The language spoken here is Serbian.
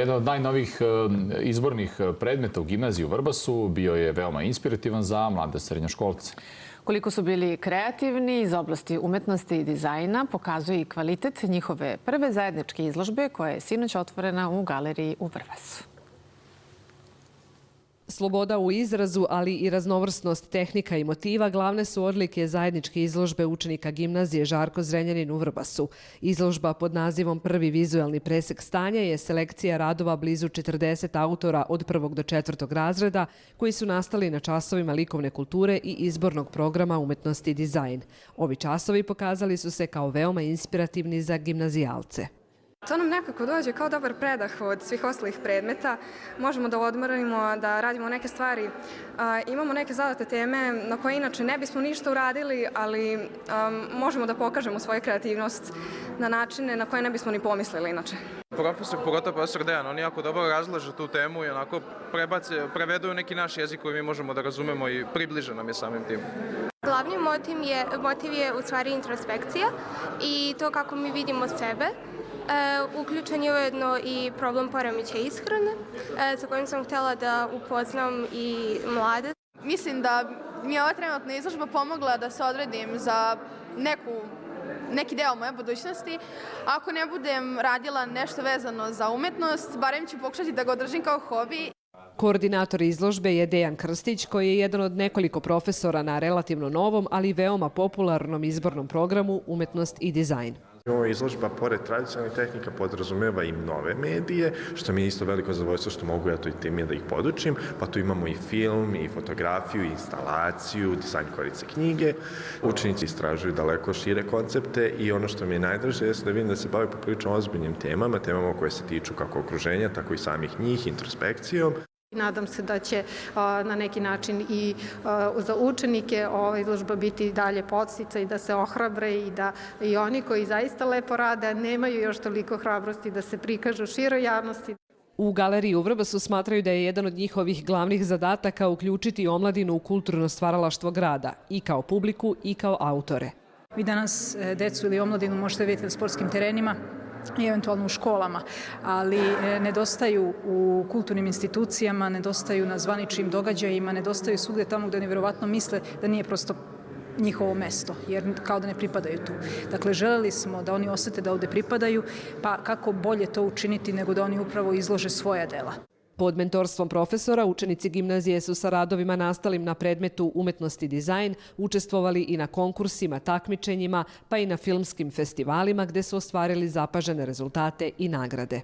Jedan od najnovijih izbornih predmeta u gimnaziji u Vrbasu bio je veoma inspirativan za mlade srednjoškolce. Koliko su bili kreativni iz oblasti umetnosti i dizajna pokazuje i kvalitet njihove prve zajedničke izložbe koja je sinoć otvorena u galeriji u Vrbasu. Sloboda u izrazu, ali i raznovrsnost tehnika i motiva glavne su odlike zajedničke izložbe učenika gimnazije Žarko Zrenjanin u Vrbasu. Izložba pod nazivom Prvi vizuelni presek stanja je selekcija radova blizu 40 autora od 1. do 4. razreda koji su nastali na časovima likovne kulture i izbornog programa umetnosti i dizajn. Ovi časovi pokazali su se kao veoma inspirativni za gimnazijalce. To nam nekako dođe kao dobar predah od svih ostalih predmeta. Možemo da odmorimo, da radimo neke stvari. Imamo neke zadate teme na koje inače ne bismo ništa uradili, ali možemo da pokažemo svoju kreativnost na načine na koje ne bismo ni pomislili inače. Pogotovo profesor Dejan, on jako dobro razlaže tu temu i onako prevedu neki naš jezik koji mi možemo da razumemo i približe nam je samim tim. Glavni motiv je u stvari introspekcija i to kako mi vidimo sebe. Uključen je ujedno i problem poremećaja ishrane, sa kojim sam htjela da upoznam i mlade. Mislim da mi je ova trenutna izložba pomogla da se odredim za neki deo moje budućnosti. Ako ne budem radila nešto vezano za umetnost, barem ću pokušati da ga održim kao hobi. Koordinator izložbe je Dejan Krstić, koji je jedan od nekoliko profesora na relativno novom, ali veoma popularnom izbornom programu Umetnost i dizajn. Ova izložba, pored tradicionalnih tehnika, podrazumeva i nove medije, što mi je isto veliko zadovoljstvo što mogu ja to i time da ih podučim. Pa tu imamo i film, i fotografiju, i instalaciju, dizajn korice knjige. Učenici istražuju daleko šire koncepte i ono što mi je najdraže je da vidim da se bave poprilično ozbiljnim temama koje se tiču kako okruženja, tako i samih njih, introspekcijom. Nadam se da će na neki način i za učenike ova izložba biti dalje podsticaj da se ohrabre i da i oni koji zaista lepo rade, a nemaju još toliko hrabrosti da se prikažu široj javnosti. U galeriji u Vrbasu smatraju da je jedan od njihovih glavnih zadataka uključiti omladinu u kulturno stvaralaštvo grada, i kao publiku i kao autore. Vi danas decu ili omladinu možete vidjeti na sportskim terenima i eventualno u školama, ali nedostaju u kulturnim institucijama, nedostaju na zvaničnim događajima, nedostaju svugde tamo gde oni verovatno misle da nije prosto njihovo mesto, jer kao da ne pripadaju tu. Dakle, želeli smo da oni osete da ovde pripadaju, pa kako bolje to učiniti nego da oni upravo izlože svoja dela. Pod mentorstvom profesora, učenici gimnazije su sa radovima nastalim na predmetu umetnosti i dizajn učestvovali i na konkursima, takmičenjima, pa i na filmskim festivalima gde su ostvarili zapažene rezultate i nagrade.